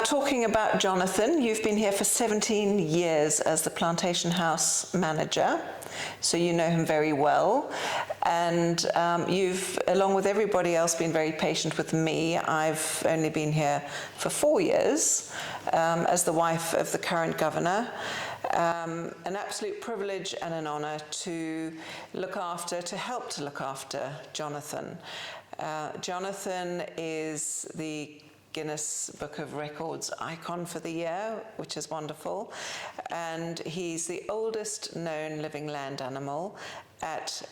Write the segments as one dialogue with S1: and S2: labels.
S1: talking about Jonathan, you've been here for 17 years as the plantation house manager, so you know him very well. And you've, along with everybody else, been very patient with me. I've only been here for 4 years as the wife of the current governor. An absolute privilege and an honour to help to look after Jonathan. Jonathan is the Guinness Book of Records ICON for the year, which is wonderful. And he's the oldest known living land animal at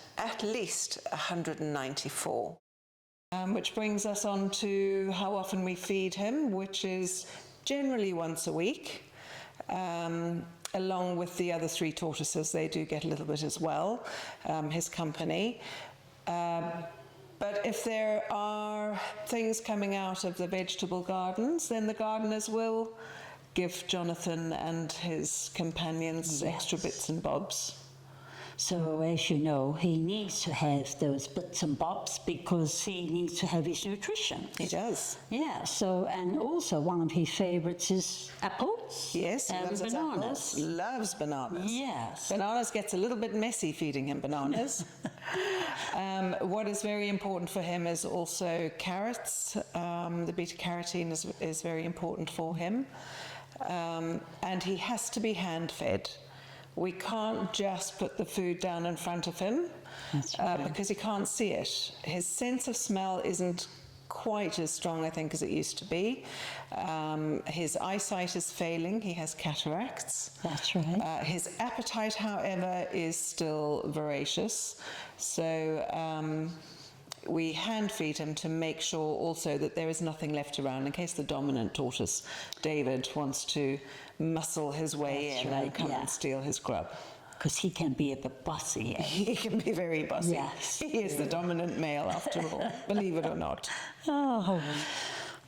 S1: least 194. Which brings us on to how often we feed him, which is generally once a week. Along with the other 3 tortoises, they do get a little bit as well, his company. But if there are things coming out of the vegetable gardens, then the gardeners will give Jonathan and his companions extra bits and bobs.
S2: So as you know, he needs to have those bits and bobs because he needs to have his nutrition.
S1: He does.
S2: Yeah, so, and also one of his favourites is apples.
S1: Yes, he loves
S2: bananas.
S1: Apples. Loves bananas.
S2: Yes.
S1: Bananas gets a little bit messy feeding him bananas. What is very important for him is also carrots. The beta-carotene is very important for him. And he has to be hand-fed. We can't just put the food down in front of him because he can't see it. His sense of smell isn't quite as strong, I think, as it used to be. His eyesight is failing. He has cataracts.
S2: That's right.
S1: His appetite, however, is still voracious. So we hand feed him to make sure also that there is nothing left around in case the dominant tortoise, David, wants to muscle his way in and come and steal his grub.
S2: Because he can be a bit bossy.
S1: He can be very bossy.
S2: Yes.
S1: He is the dominant male after all, believe it or not.
S2: Oh.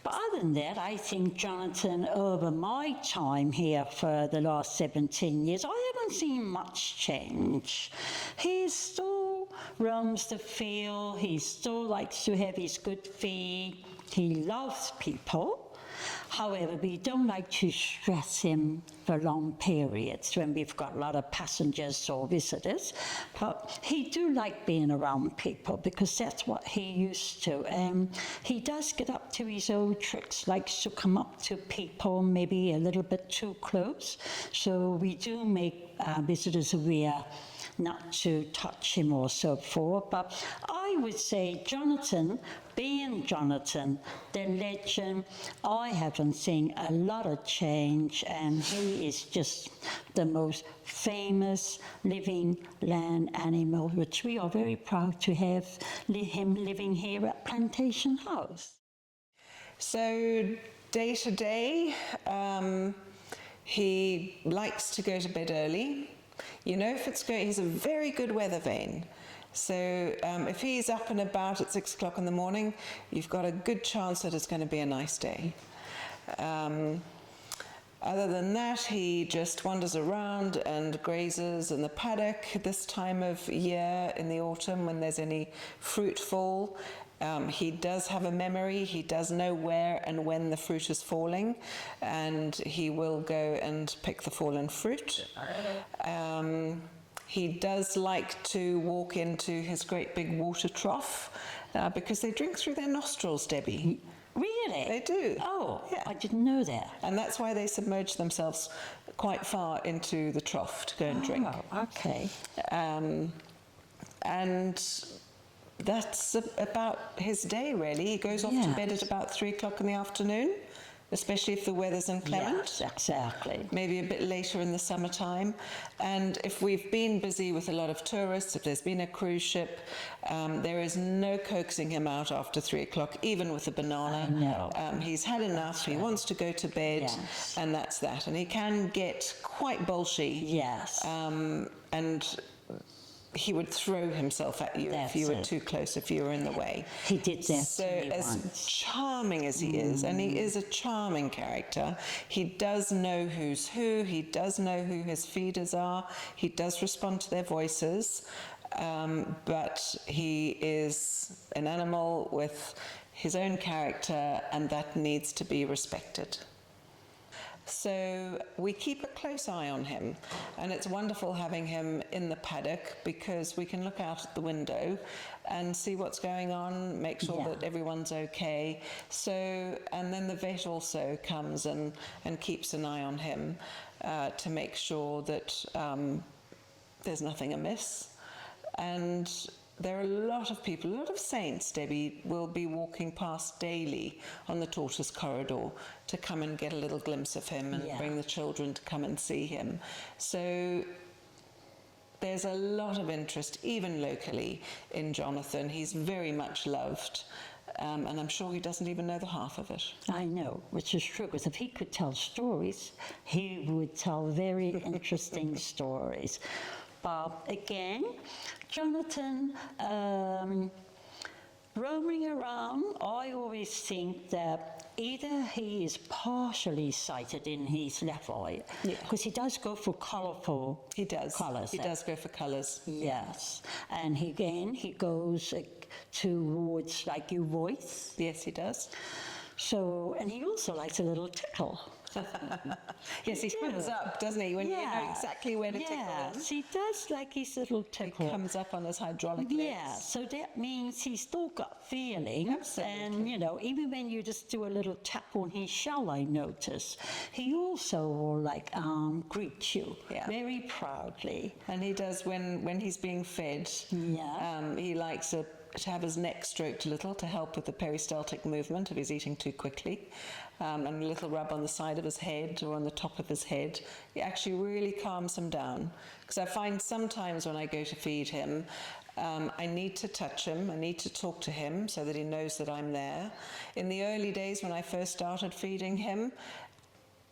S2: But other than that, I think Jonathan, over my time here for the last 17 years, I haven't seen much change. He still roams the field, he still likes to have his good feed, he loves people. However, we don't like to stress him for long periods when we've got a lot of passengers or visitors. But he do like being around people because that's what he used to. He does get up to his old tricks, likes to come up to people maybe a little bit too close. So we do make visitors aware not to touch him or so forth. But I would say Jonathan, being Jonathan, the legend, I haven't seen a lot of change, and he is just the most famous living land animal, which we are very proud to have him living here at Plantation House.
S1: So day to day, he likes to go to bed early. You know, if it's great, he's a very good weather vane. So if he's up and about at 6 o'clock in the morning, you've got a good chance that it's going to be a nice day. Other than that, he just wanders around and grazes in the paddock this time of year in the autumn when there's any fruit fall. He does have a memory. He does know where and when the fruit is falling, and he will go and pick the fallen fruit. He does like to walk into his great big water trough because they drink through their nostrils, Debbie.
S2: Really?
S1: They do.
S2: Oh,
S1: yeah.
S2: I didn't know that.
S1: And that's why they submerge themselves quite far into the trough to go and drink.
S2: Oh, okay.
S1: And that's about his day, really. He goes off to bed at about 3 o'clock in the afternoon, especially if the weather's inclement.
S2: Yes, exactly.
S1: Maybe a bit later in the summertime. And if we've been busy with a lot of tourists, if there's been a cruise ship, there is no coaxing him out after 3 o'clock, even with a banana.
S2: No.
S1: He's had enough, he wants to go to bed, and that's that. And he can get quite bolshy.
S2: Yes.
S1: And he would throw himself at you if you were too close, if you were in the way.
S2: He did that
S1: so
S2: to me
S1: as
S2: once.
S1: Charming as he is, and he is a charming character, he does know who's who, he does know who his feeders are, he does respond to their voices, but he is an animal with his own character, and that needs to be respected. So we keep a close eye on him, and it's wonderful having him in the paddock because we can look out at the window and see what's going on, make sure that everyone's okay. So, and then the vet also comes and keeps an eye on him to make sure that there's nothing amiss. And there are a lot of people, a lot of saints, Debbie, will be walking past daily on the Tortoise corridor to come and get a little glimpse of him and bring the children to come and see him. So there's a lot of interest, even locally, in Jonathan. He's very much loved. And I'm sure he doesn't even know the half of it.
S2: I know, which is true, because if he could tell stories, he would tell very interesting stories. But again, Jonathan, roaming around, I always think that either he is partially sighted in his left eye, because he does go for colourful colours.
S1: He does go for colours.
S2: Yes. And he goes towards like your voice.
S1: Yes, he does.
S2: So, and he also likes a little tickle.
S1: Yes, he comes up, doesn't he? When you know exactly where to tickle him.
S2: Yes, he does like his little tickle.
S1: He comes up on his hydraulic legs.
S2: Yeah, so that means he's still got feeling.
S1: Absolutely.
S2: And, you know, even when you just do a little tap on his shell, I notice, he also will like greet you very proudly.
S1: And he does when he's being fed.
S2: Yeah.
S1: He likes to have his neck stroked a little to help with the peristaltic movement if he's eating too quickly, and a little rub on the side of his head or on the top of his head. It actually really calms him down, because I find sometimes when I go to feed him, I need to touch him, I need to talk to him so that he knows that I'm there. In the early days when I first started feeding him,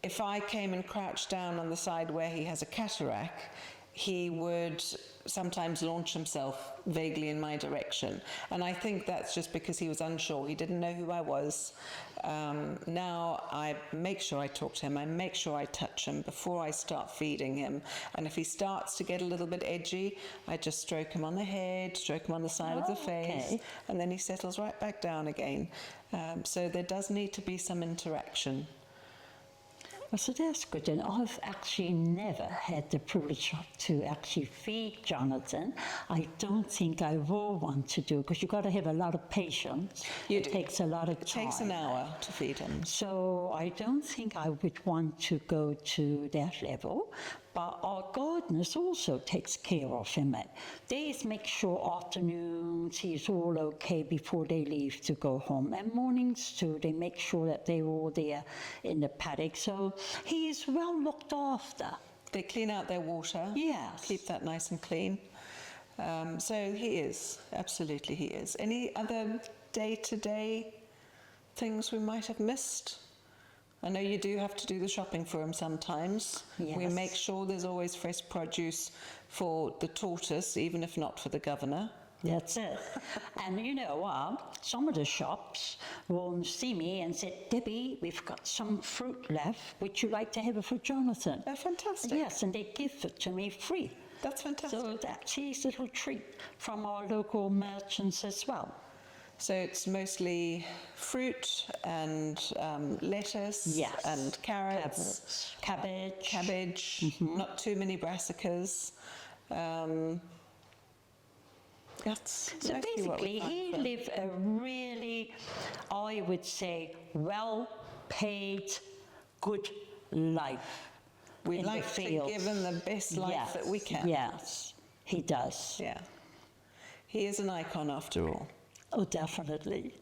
S1: if I came and crouched down on the side where he has a cataract, he would sometimes launch himself vaguely in my direction. And I think that's just because he was unsure. He didn't know who I was. Now I make sure I talk to him. I make sure I touch him before I start feeding him. And if he starts to get a little bit edgy, I just stroke him on the head, stroke him on the side of the face, and then he settles right back down again. So there does need to be some interaction.
S2: Well, so that's good. And I've actually never had the privilege to actually feed Jonathan. I don't think I will want to do, because you've got to have a lot of patience. It takes a lot of time. It
S1: takes an hour to feed him.
S2: So I don't think I would want to go to that level. But our gardeners also takes care of him. They make sure afternoons he's all okay before they leave to go home. And mornings too, they make sure that they're all there in the paddock. So he is well looked after.
S1: They clean out their water.
S2: Yes.
S1: Keep that nice and clean. So he is, absolutely he is. Any other day-to-day things we might have missed? I know you do have to do the shopping for him sometimes.
S2: Yes.
S1: We make sure there's always fresh produce for the Tortoise, even if not for the governor.
S2: That's it. And you know, some of the shops will see me and say, Debbie, we've got some fruit left. Would you like to have it for Jonathan?
S1: Oh, fantastic.
S2: Yes, and they give it to me free.
S1: That's fantastic.
S2: So that's his little treat from our local merchants as well.
S1: So it's mostly fruit and lettuce and carrots, cabbage, not too many brassicas.
S2: So basically, he lived a really, I would say, well-paid, good life.
S1: We'd like to give him the best life that we can.
S2: Yes, he does.
S1: Yeah. He is an icon after all.
S2: Oh, definitely.